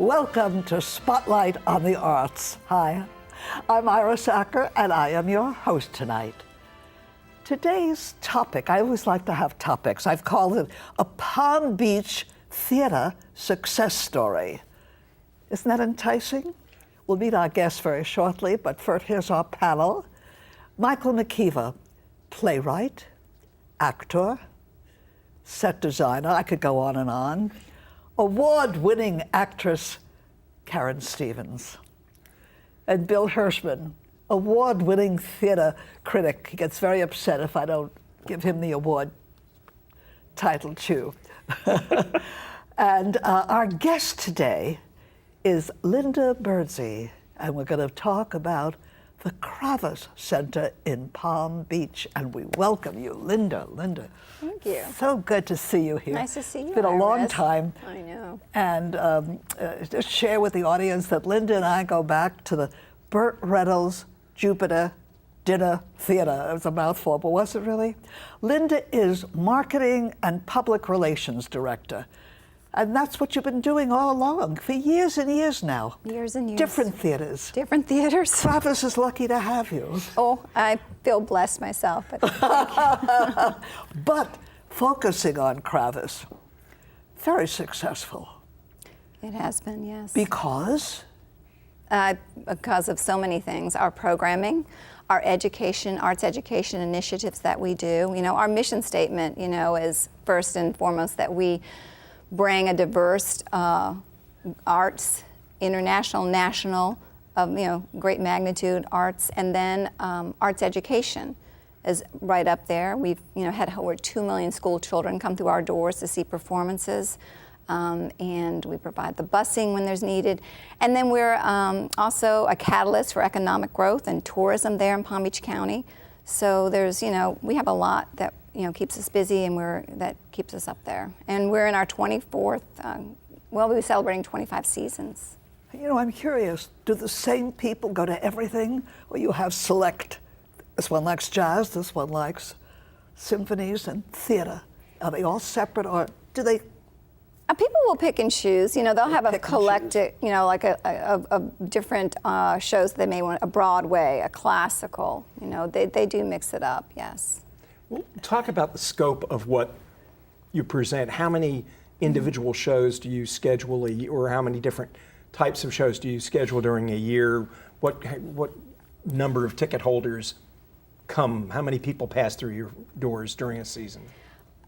Welcome to Spotlight on the Arts. Hi, I'm Iris Acker, and I am your host tonight. Today's topic, I always like to have topics. I've called it a Palm Beach theater success story. Isn't that enticing? We'll meet our guests very shortly, but first here's our panel. Michael McKeever, playwright, actor, set designer, I could go on and on. Award-winning actress Karen Stevens. And Bill Hirschman, award-winning theater critic. He gets very upset if I don't give him the award title too. And our guest today is Linda Birdsey, and we're going to talk about the Kravis Center in Palm Beach, and we welcome you, Linda. Thank you. So good to see you here. Nice to see you, It's been a long time. I know. And just share with the audience that Linda and I go back to the Burt Reynolds Jupiter Dinner Theater. It was a mouthful, but was it really? Linda is Marketing and Public Relations Director. And that's what you've been doing all along for years and years now. Years and years. Different theaters. Different theaters. Kravis is lucky to have you. Oh, I feel blessed myself. But focusing on Kravis, very successful. It has been, yes. Because? Because of so many things. Our programming, our education, arts education initiatives that we do. You know, our mission statement, you know, is first and foremost that we bring a diverse arts, international, national, great magnitude arts, and then arts education is right up there. We've had over 2 million school children come through our doors to see performances, and we provide the busing when there's needed. And then we're also a catalyst for economic growth and tourism there in Palm Beach County. So there's, we have a lot that keeps us busy, and that keeps us up there. And we're in our 24th, we'll be celebrating 25 seasons. I'm curious, do the same people go to everything, or you have select, this one likes jazz, this one likes symphonies and theater? Are they all separate, or do they? People will pick and choose. They'll have a collective, like a different shows they may want, a Broadway, a classical. They do mix it up, yes. Well, talk about the scope of what you present. How many individual shows do you schedule or how many different types of shows do you schedule during a year? What number of ticket holders come? How many people pass through your doors during a season?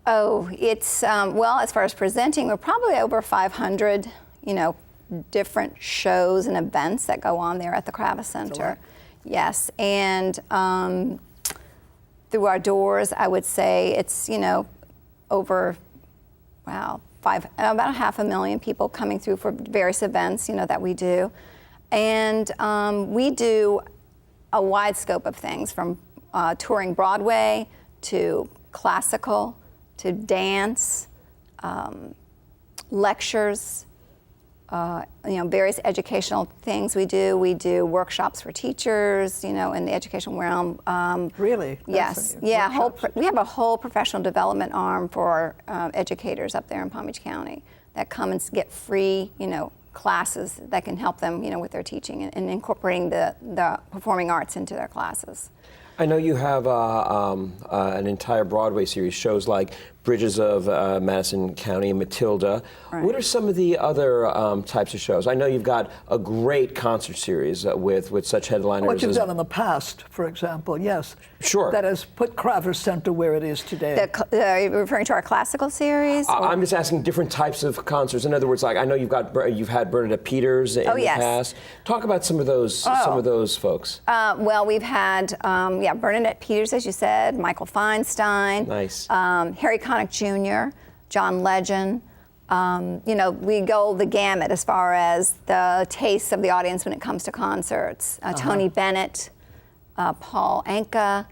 Oh, it's, well, as far as presenting, we're probably over 500, different shows and events that go on there at the Kravis Center. Yes, and through our doors, I would say it's, over, about 500,000 people coming through for various events, that we do. And we do a wide scope of things, from touring Broadway to classical to dance, lectures, various educational things we do. We do workshops for teachers, in the educational realm. Really? Yes. Yeah. We have a whole professional development arm for educators up there in Palm Beach County that come and get free, classes that can help them, with their teaching and incorporating the performing arts into their classes. I know you have an entire Broadway series, shows like Bridges of Madison County and Matilda. Right. What are some of the other types of shows? I know you've got a great concert series with such headliners. What you've done in the past, for example, yes. Sure. That has put Kravis Center where it is today. Are you referring to our classical series? I'm just asking different types of concerts. In other words, like I know you've had Bernadette Peters in the past. Talk about some of those folks. Well, we've had Bernadette Peters, as you said, Michael Feinstein, nice, Harry Connick Jr., John Legend. We go the gamut as far as the tastes of the audience when it comes to concerts. Tony Bennett, Paul Anka.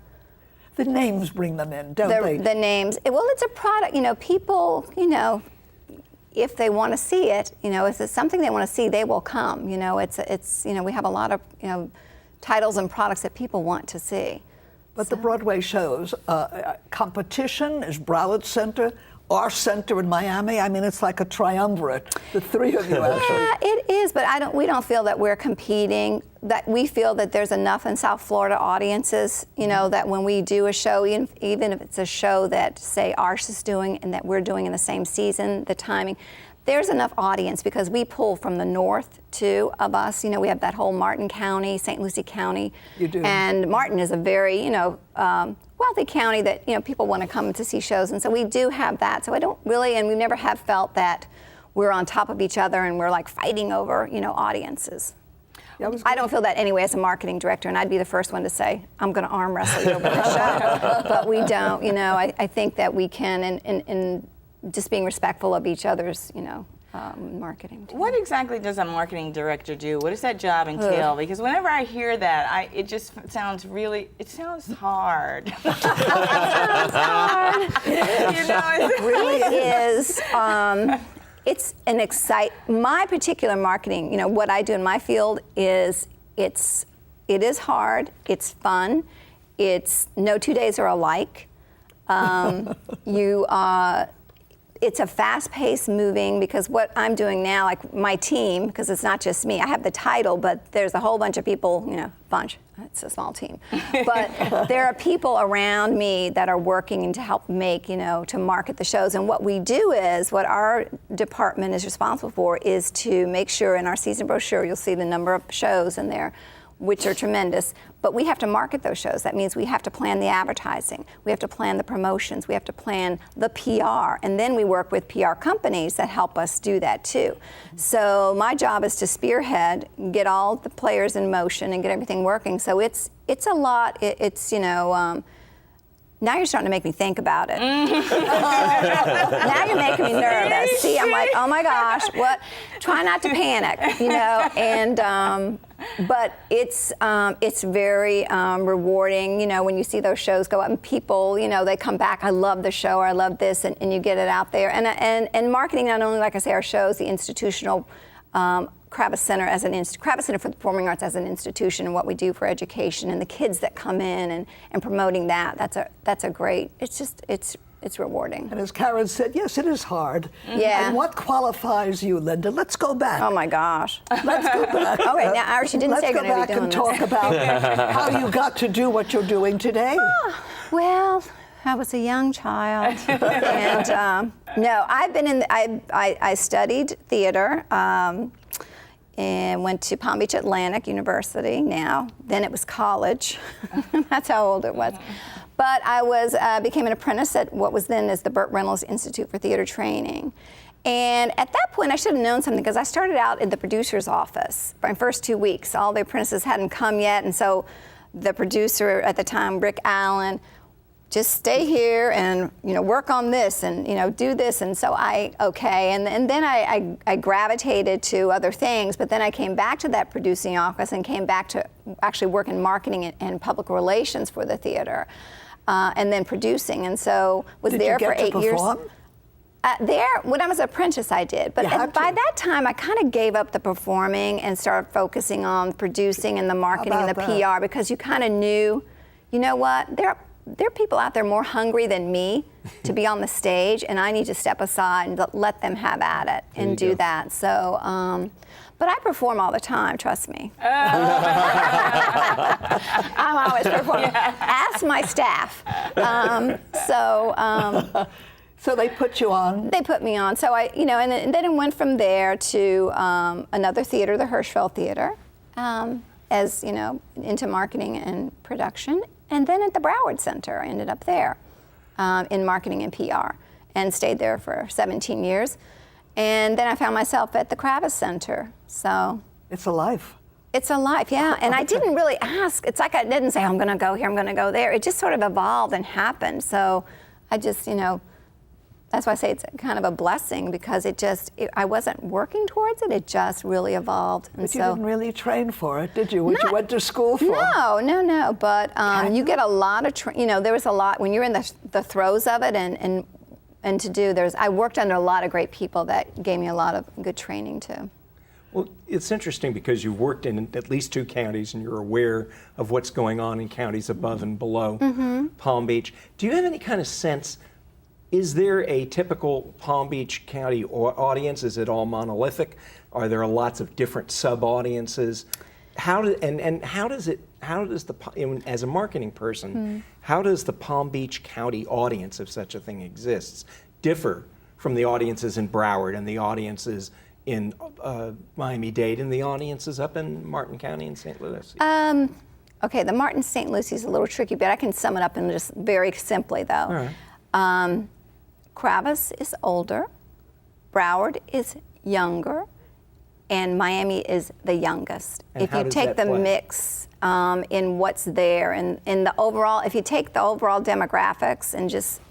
The names bring them in, don't they? The names. Well, it's a product. People, if they want to see it, if it's something they want to see, they will come. We have a lot of, titles and products that people want to see. But the Broadway shows, competition is Broward Center our center in Miami? I mean, it's like a triumvirate, the three of you actually. Yeah, it is, but we don't feel that we're competing. That we feel that there's enough in South Florida audiences, you know, that when we do a show, even if it's a show that, say, Arsh is doing and that we're doing in the same season, the timing, there's enough audience because we pull from the north, too, of us. You know, we have that whole Martin County, St. Lucie County. You do. And Martin is a very, you know, wealthy county that, you know, people want to come to see shows. And so we do have that. So I don't really, and we never have felt that we're on top of each other and we're like fighting over, you know, audiences. Yeah, I don't feel that anyway as a marketing director, and I'd be the first one to say, I'm going to arm wrestle you over the show. But we don't, you know, I think that we can, and just being respectful of each other's, you know, marketing. Too. What exactly does a marketing director do? What does that job entail? Because whenever I hear that, it just sounds really, it sounds hard. It sounds hard. You know, it really is. It's my particular marketing, you know, what I do in my field is, it is hard, it's fun, it's no 2 days are alike. It's a fast-paced moving, because what I'm doing now, like my team, because it's not just me, I have the title, but there's a whole bunch of people, you know, it's a small team. But there are people around me that are working to help make, you know, to market the shows. And what we do is, what our department is responsible for is to make sure in our season brochure, you'll see the number of shows in there, which are tremendous, but we have to market those shows. That means we have to plan the advertising, we have to plan the promotions, we have to plan the PR, and then we work with PR companies that help us do that too. So my job is to spearhead, get all the players in motion and get everything working. So it's a lot, it's, you know, now you're starting to make me think about it. Now you're making me nervous. See, I'm like, oh my gosh, what? Try not to panic, you know. And but it's very rewarding, you know, when you see those shows go up and people, you know, they come back. I love the show, or I love this, and you get it out there. And marketing, not only, like I say, our shows, the institutional. Kravis Center Kravis Center for the Performing Arts as an institution, and what we do for education and the kids that come in and promoting that. That's a great. It's rewarding. And as Karen said, yes, it is hard. Yeah. And what qualifies you, Linda? Let's go back. Oh my gosh. Let's go back. All right, now Irish, you didn't say you're going to be doing Let's go back and talk about how you got to do what you're doing today. Well, I was a young child, and no, I've been in. I studied theater. And went to Palm Beach Atlantic University now. Then it was college. That's how old it was. But I became an apprentice at what was then as the Burt Reynolds Institute for Theater Training. And at that point, I should have known something, because I started out in the producer's office. My first 2 weeks, all the apprentices hadn't come yet, and so the producer at the time, Rick Allen, just stay here and, you know, work on this and, you know, do this. And so and then I gravitated to other things, but then I came back to that producing office and came back to actually work in marketing and public relations for the theater, and then producing. And so was there for 8 years. There, when I was an apprentice, I did. But by that time, I kind of gave up the performing and started focusing on producing and the marketing and the PR, because you kind of knew, you know what, there are people out there more hungry than me to be on the stage, and I need to step aside and let them have at it and do that. So, but I perform all the time, trust me. I'm always performing. Ask my staff. So they put you on? They put me on. So I, you know, and then it went from there to another theater, the Hirschfeld Theater, as, you know, into marketing and production. And then at the Broadway Center, I ended up there in marketing and PR, and stayed there for 17 years. And then I found myself at the Kravis Center. So it's a life. It's a life, yeah. And I didn't really ask. It's like I didn't say, I'm going to go here, I'm going to go there. It just sort of evolved and happened. So I just, you know, that's why I say it's kind of a blessing, because I wasn't working towards it. It just really evolved. And but you didn't really train for it, did you? What you went to school for? No. But you get a lot of, you know, there was a lot, when you're in the throes of it and to do, I worked under a lot of great people that gave me a lot of good training too. Well, it's interesting because you've worked in at least 2 counties and you're aware of what's going on in counties above and below Palm Beach. Do you have any kind of sense Is there a typical Palm Beach County audience? Is it all monolithic? Are there lots of different sub-audiences? How does as a marketing person, how does the Palm Beach County audience, if such a thing exists, differ from the audiences in Broward and the audiences in Miami-Dade and the audiences up in Martin County and St. Louis? Okay, the Martin St. Lucie is a little tricky, but I can sum it up in just very simply though. All right. Kravis is older, Broward is younger, and Miami is the youngest. And if how you does take that the play? mix in what's there and in the overall, if you take the overall demographics and just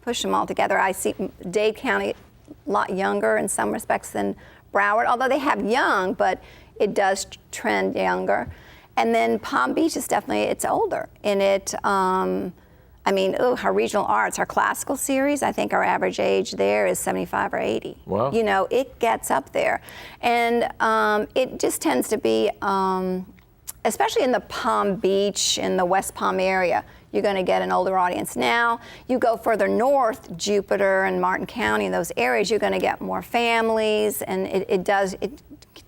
push them all together, I see Dade County a lot younger in some respects than Broward, although they have young, but it does trend younger. And then Palm Beach is definitely, it's older. And it, our regional arts, our classical series, I think our average age there is 75 or 80. Wow. You know, it gets up there. And it just tends to be, especially in the Palm Beach, in the West Palm area, you're going to get an older audience. Now, you go further north, Jupiter and Martin County, in those areas, you're going to get more families, and it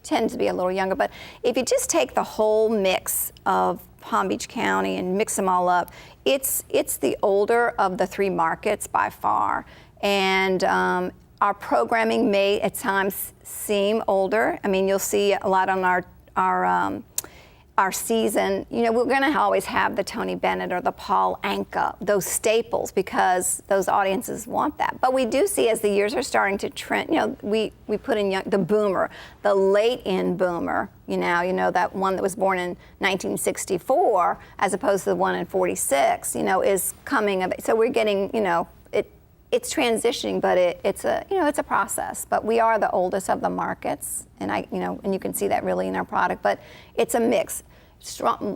tends to be a little younger. But if you just take the whole mix of Palm Beach County and mix them all up, it's the older of the three markets by far. And our programming may at times seem older. I mean, you'll see a lot on our season. You know, we're going to always have the Tony Bennett or the Paul Anka, those staples, because those audiences want that. But we do see as the years are starting to trend, you know, we put in the boomer, the late in boomer, you know, that one that was born in 1964 as opposed to the one in 46, you know, is coming of it. So we're getting, you know, it's transitioning, but it's a process. But we are the oldest of the markets, and you can see that really in our product. But it's a mix,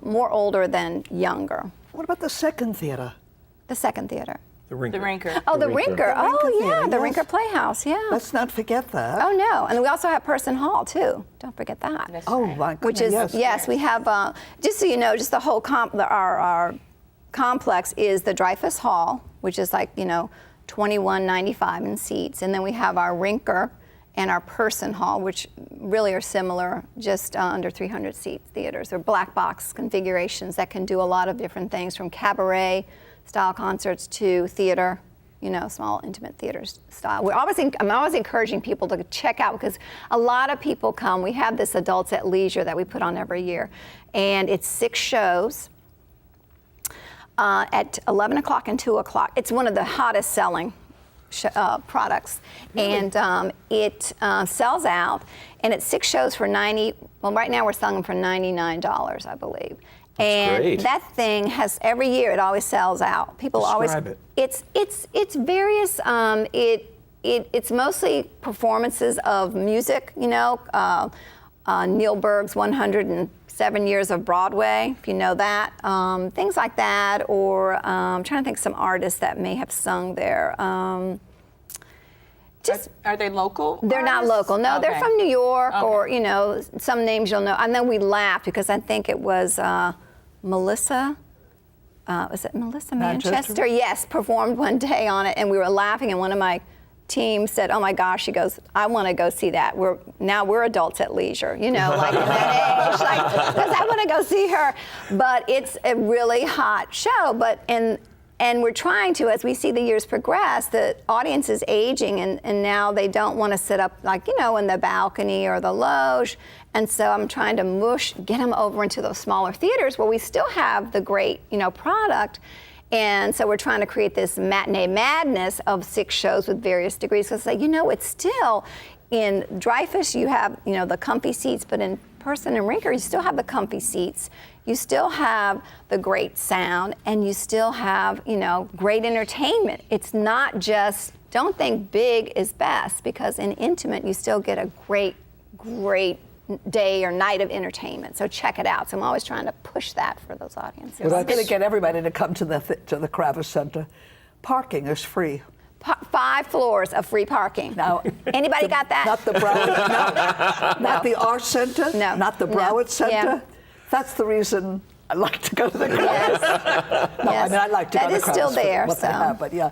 more older than younger. What about the second theater? The second theater. The Rinker. The Rinker. Oh, the Rinker. Oh, Rinker yeah, Theater, the yes. Rinker Playhouse. Yeah. Let's not forget that. Oh no, and we also have Person Hall too. Don't forget that. That's Oh, right. my Which goodness, is yes, we have. Just so you know, just the whole our complex is the Dreyfus Hall, which is like $21.95 in seats, and then we have our Rinker and our Person Hall, which really are similar, just under 300 seat theaters. They're black box configurations that can do a lot of different things, from cabaret style concerts to theater, small intimate theater style. I'm always encouraging people to check out, because a lot of people come. We have this Adults at Leisure that we put on every year, and it's 6 shows. At 11 o'clock and 2 o'clock. It's one of the hottest selling products. Really? And it sells out, and it's 6 shows for right now we're selling them for $99, I believe. That's great. That thing has, every year it always sells out. People Describe always, it. it's various, it's mostly performances of music, Neil Berg's 107 Years of Broadway, if you know that, things like that, or I'm trying to think some artists that may have sung there. Are they local? They're not artists? local. No, they're Okay. from New York, Okay. or some names you'll know. And then we laughed because I think it was Melissa. Was it Melissa Manchester? Yes, performed one day on it, and we were laughing, and one of my team said, "Oh my gosh," she goes, "I want to go see that. We're adults at leisure, like in that age, because I want to go see her." But it's a really hot show. And we're trying to, as we see the years progress, the audience is aging, and now they don't want to sit up in the balcony or the loge. And so I'm trying to get them over into those smaller theaters where we still have the great, product. And so we're trying to create this matinee madness of 6 shows with various degrees. Because it's still, in Dreyfus you have, the comfy seats, but in Person and Rinker you still have the comfy seats. You still have the great sound, and you still have, great entertainment. It's not just, don't think big is best, because in intimate you still get a great day or night of entertainment. So check it out. So I'm always trying to push that for those audiences. Well, I'm going to get everybody to come to the Kravis Center. Parking is free. 5 floors of free parking. Now, anybody got that? Not the Broward, not the Art Center, No. not the Broward No. Center. Yeah. That's the reason I like to go to the Kravis. Yes. No, I mean, I like to That go to is Kravis still for there, what they so. have, but yeah.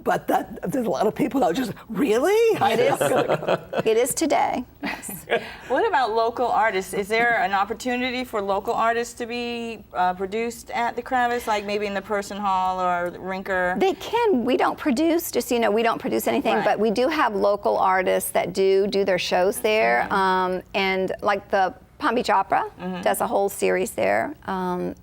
but there's a lot of people that just, really? It is. It is today. Yes. What about local artists? Is there an opportunity for local artists to be produced at the Kravis, like maybe in the Person Hall or Rinker? They can. We don't produce, just so you know, we don't produce anything, Right. but we do have local artists that do their shows there. And like the Palm Beach Opera does a whole series there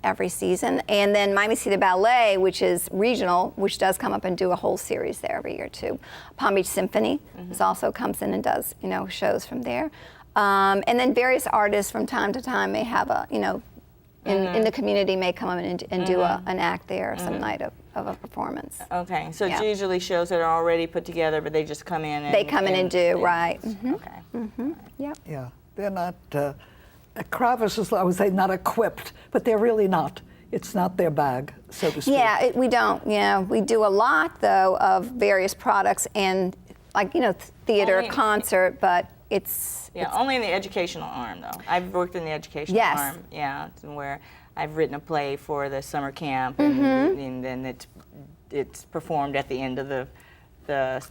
every season. And then Miami City Ballet, which is regional, which does come up and do a whole series there every year too. Palm Beach Symphony also comes in and does, shows from there. And then various artists from time to time may have a, in the community may come in and do an act there some night of a performance. Okay, so Yeah. it's usually shows that are already put together, but they just come in and... They come in and do, right. Okay. Yep. Yeah, they're not, Kravis is, I would say, not equipped, but they're really not. It's not their bag, so to speak. Yeah, we don't. Yeah, we do a lot though of various products and like theater, Only- concert, but it's Only in the educational arm, though. I've worked in the educational Yes. arm, where I've written a play for the summer camp, and then it's performed at the end of the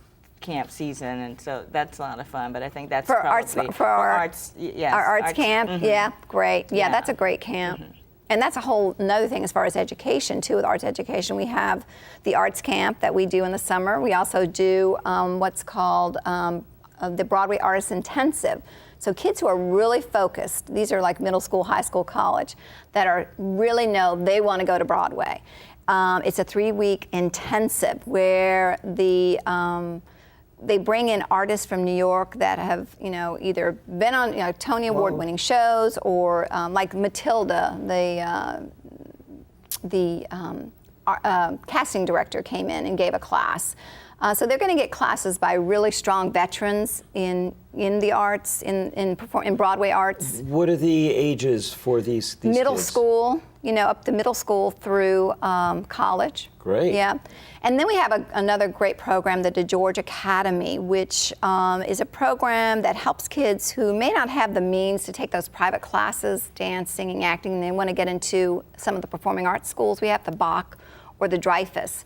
camp season, and so that's a lot of fun. But I think that's for probably arts for our arts, yes, our arts camp. Yeah, great. Yeah, Yeah. that's a great camp. And that's a whole another thing as far as education too. With arts education, we have the arts camp that we do in the summer. We also do what's called the Broadway Artist Intensive. So kids who are really focused, these are like middle school, high school, college, that are really know they want to go to Broadway. It's a 3-week intensive where they bring in artists from New York that have, either been on Tony Award-winning shows or like Matilda, the casting director came in and gave a class. So they're going to get classes by really strong veterans in the arts, in Broadway arts. What are the ages for these Middle kids? school, up to middle school through college. Great. Yeah. And then we have another great program, the DeGeorge Academy, which is a program that helps kids who may not have the means to take those private classes, dance, singing, acting, and they want to get into some of the performing arts schools. We have the Bach or the Dreyfus.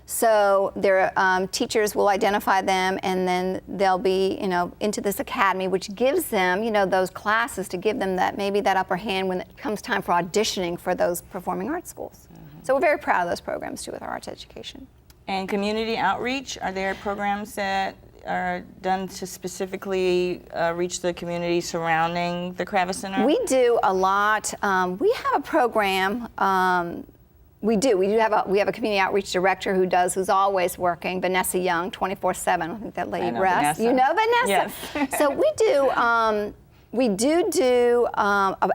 So their teachers will identify them, and then they'll be, into this academy, which gives them, those classes to give them maybe that upper hand when it comes time for auditioning for those performing arts schools. So we're very proud of those programs too with our arts education. And community outreach, are there programs that are done to specifically reach the community surrounding the Kravis Center? We do a lot. We have a program. We have a community outreach director who's always working, Vanessa Young, 24/7. I think that lady I know rests. Vanessa. You know Vanessa? Yes. So we do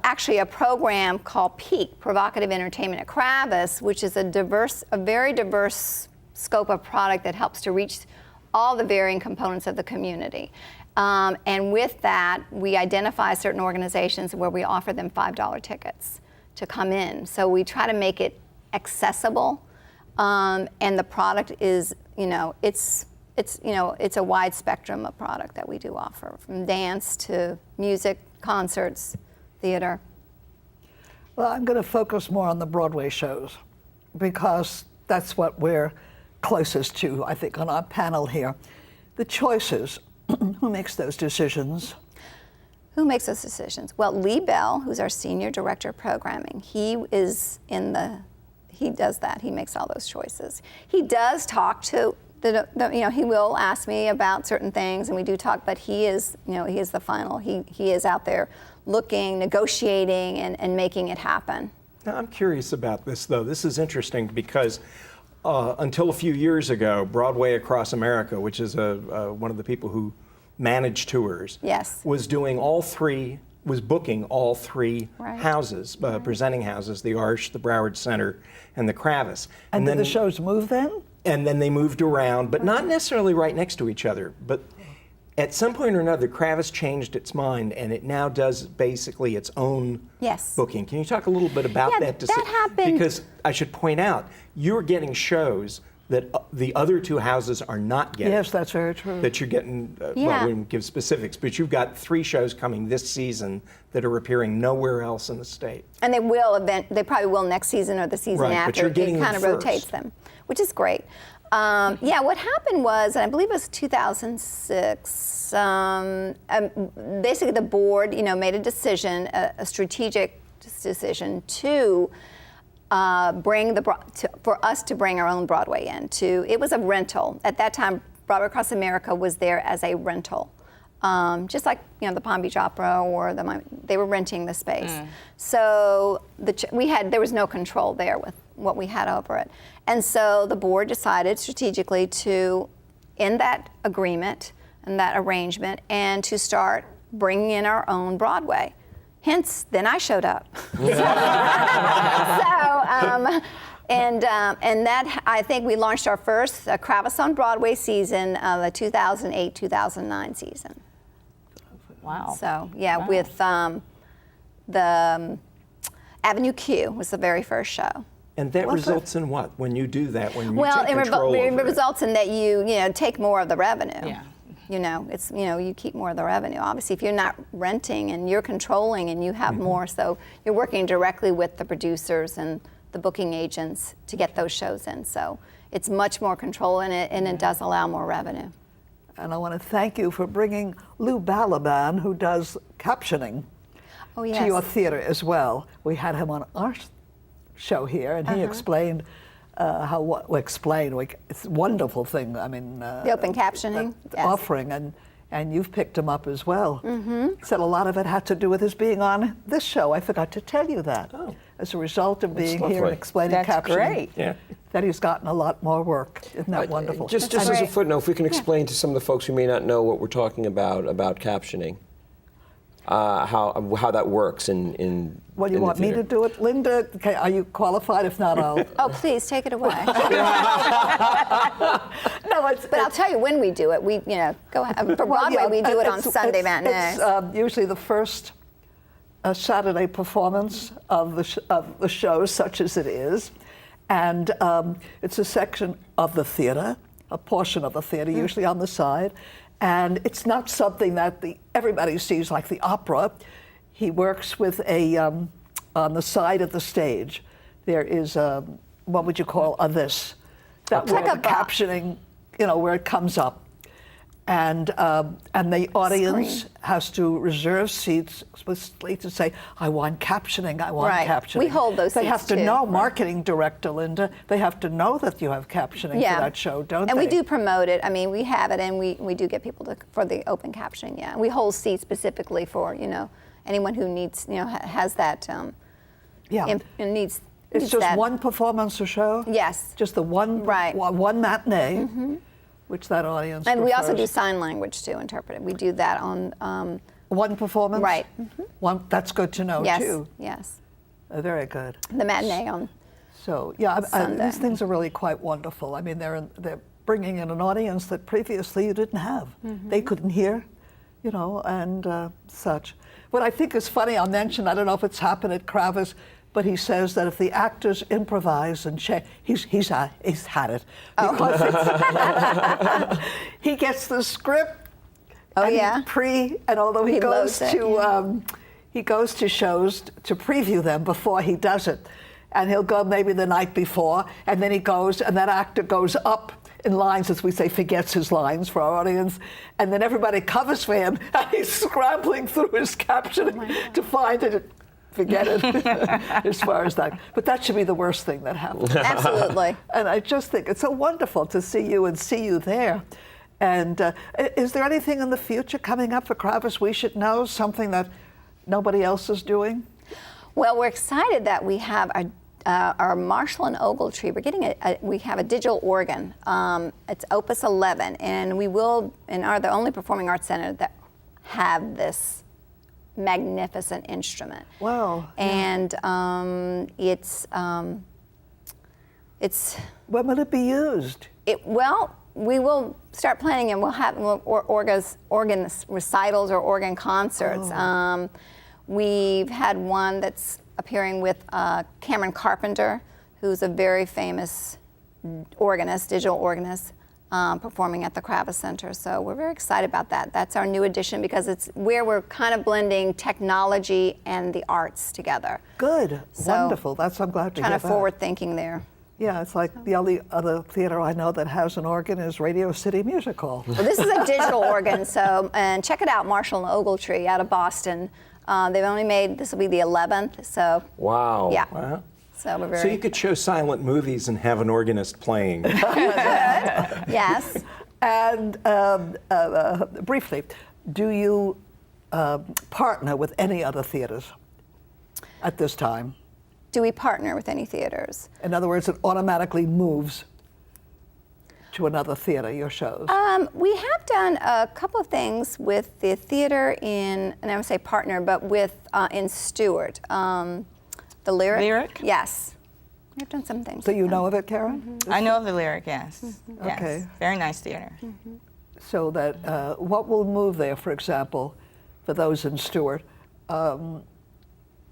actually a program called Peak, Provocative Entertainment at Kravis, which is a very diverse scope of product that helps to reach all the varying components of the community. And with that, we identify certain organizations where we offer them $5 tickets to come in. So we try to make it accessible, and the product is, it's a wide spectrum of product that we do offer, from dance to music, concerts, theater. Well, I'm going to focus more on the Broadway shows because that's what we're closest to, I think, on our panel here. The choices, who makes those decisions? Who makes those decisions? Well, Lee Bell, who's our Senior Director of Programming, he does that. He makes all those choices. He does talk to he will ask me about certain things, and we do talk, but he is the final. He is out there looking, negotiating, and making it happen. Now, I'm curious about this, though. This is interesting because until a few years ago, Broadway Across America, which is one of the people who manage tours, Yes. was booking all three Right. houses, presenting houses, the Arch, the Broward Center, and the Kravis. And did the shows move then? And then they moved around, but not necessarily right next to each other. But at some point or another, Kravis changed its mind, and it now does basically its own Yes. booking. Can you talk a little bit about Yeah, that? that happened. Because I should point out, you're getting shows that the other two houses are not getting. Yes, that's very true. That you're getting, Yeah. well, we won't give specifics, but you've got 3 shows coming this season that are appearing nowhere else in the state. And they probably will next season or the season Right, but after. you're getting it them kind of first. rotates them, which is great. Yeah, what happened was, and I believe it was 2006, basically the board, made a decision, a strategic decision to for us to bring our own Broadway in. It was a rental. At that time, Broadway Across America was there as a rental. Just like the Palm Beach Opera or they were renting the space. So there was no control there with what we had over it. And so the board decided strategically to end that agreement and that arrangement and to start bringing in our own Broadway. Hence, then I showed up. And that, I think we launched our first Kravis on Broadway season, the 2008-2009 season. Wow. So, yeah, with the Avenue Q was the very first show. And that results in what when you do that? When you Well, take control it over results in that you take more of the revenue. Yeah. You keep more of the revenue. Obviously, if you're not renting and you're controlling and you have more, so you're working directly with the producers and the booking agents to get those shows in. So it's much more control in it, and it does allow more revenue. And I want to thank you for bringing Lou Balaban, who does captioning, Oh, yes. to your theater as well. We had him on our show here, and he explained it's a wonderful thing. I mean, The open captioning, the yes. offering, and you've picked him up as well. Said a lot of it had to do with his being on this show. I forgot to tell you that. Oh. As a result of being here and lovely. explaining That's captioning, great. Yeah. that he's gotten a lot more work. Isn't that wonderful? Just That's as a great. footnote, if we can explain to some of the folks who may not know what we're talking about captioning, how that works in Well, you in the want me theater. to do it, Linda? Okay, are you qualified? If not, I'll. Oh, please take it away. No, But I'll tell you when we do it. We, go ahead. For Broadway, we do it on Sunday matinees. It's usually the first Saturday performance of the show, such as it is, and it's a section of the theater, a portion of the theater, usually on the side, and it's not something that everybody sees like the opera. He works with on the side of the stage. There is what would you call this? That where like the a box. captioning, where it comes up. And the audience Screen. has to reserve seats explicitly to say, I want captioning, I want Right. captioning. We hold those They seats, have to too. know, Right. marketing director Linda, they have to know that you have captioning for that show, don't And they? we do promote it. I mean, we have it, and we do get people for the open captioning, yeah. And we hold seats specifically for, anyone who needs, has that, Yeah. and needs It's just that. one performance or show? Yes. Just the one, Right. one matinee, which that audience And we also do prefers. sign language, too, interpret it. We do that on, One performance? Right. One, that's good to know, yes, too. yes. Very good. The matinee on. So, yeah, Sunday. these things are really quite wonderful. I mean, they're bringing in an audience that previously you didn't have. They couldn't hear, and such. What I think is funny, I'll mention, I don't know if it's happened at Kravis, but he says that if the actors improvise and change, he's had it. Because he gets the script. Oh, and yeah? and although he loads goes it, to he goes to shows to preview them before he does it, and he'll go maybe the night before, and then he goes, and that actor goes up in lines, as we say, forgets his lines for our audience, and then everybody covers for him, and he's scrambling through his captioning to find it. Forget it, as far as that. But that should be the worst thing that happens. Absolutely. And I just think it's so wonderful to see you there. And is there anything in the future coming up for Kravis we should know, something that nobody else is doing? Well, we're excited that we have our Marshall and Ogletree. We're getting we have a digital organ. It's Opus 11, and we will, and are the only performing arts center that have this magnificent instrument. Wow. And it's When will it be used? we will start planning, and we'll have organ recitals or organ concerts. We've had one that's appearing with Cameron Carpenter, who's a very famous organist, digital organist, performing at the Kravis Center. So we're very excited about that. That's our new addition because it's where we're kind of blending technology and the arts together. Good. So, Wonderful. I'm glad to hear Kind that. of forward thinking there. Yeah, it's like the only other theater I know that has an organ is Radio City Music Hall. Well, this is a digital organ, so, and check it out, Marshall and Ogletree out of Boston. They've only made, this will be the 11th, so. Wow. Yeah. Wow. So we're very. So you could show silent movies and have an organist playing. Yes. And briefly, do you partner with any other theaters at this time? Do we partner with any theaters? In other words, it automatically moves to another theater, your shows. We have done a couple of things with the theater in, and I would say partner, but with in Stewart. The Lyric? Lyric? Yes. We've done some things. So with you them. know of it, Karen? Mm-hmm. I know of the Lyric, yes. Yes. Okay. Very nice theater. So that what will move there, for example, for those in Stewart,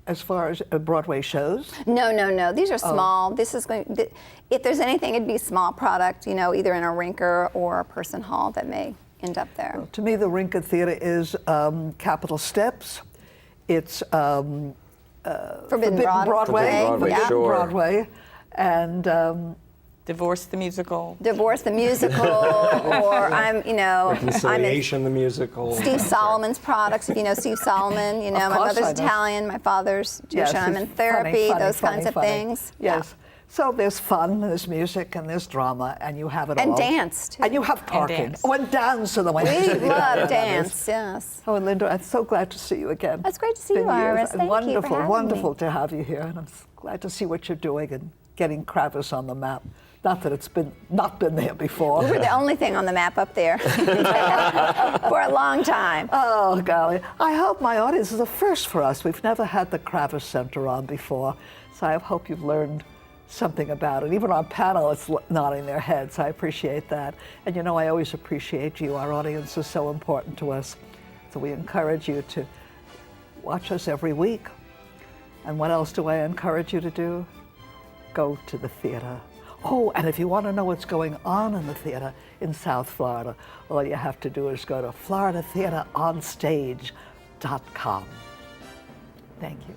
as far as Broadway shows? No. These are small. This is going. If there's anything, it'd be small product. You know, either in a Rinker or a Person Hall that may end up there. To me, the Rinker Theater is Capitol Steps. It's Forbidden Broadway. Broadway, Yeah. sure. Broadway, and Divorce the Musical. Divorce the Musical, or I'm in Reconciliation, the musical. Steve Solomon's products. If you know Steve Solomon, you know Of my course mother's I know. Italian, my father's Jewish, and I'm in therapy. Those kinds of things. Yes. So there's fun, there's music, and there's drama, and you have it And all. dance, too. And you have parking. dance. Oh, and dance in the way. Yeah. We love dance. Yes. Oh, and Linda, I'm so glad to see you again. That's great to see Been you, years, Iris. and Thank you for wonderful, having wonderful me. to have you here, and I'm glad to see what you're doing and getting Kravis on the map. Not that it's not been there before. We were the only thing on the map up there for a long time. Oh, golly. I hope my audience is a first for us. We've never had the Kravis Center on before, so I hope you've learned something about it. Even our panel is nodding their heads. I appreciate that. And you know, I always appreciate you. Our audience is so important to us. So we encourage you to watch us every week. And what else do I encourage you to do? Go to the theater. Oh, and if you want to know what's going on in the theater in South Florida, all you have to do is go to floridatheateronstage.com. Thank you.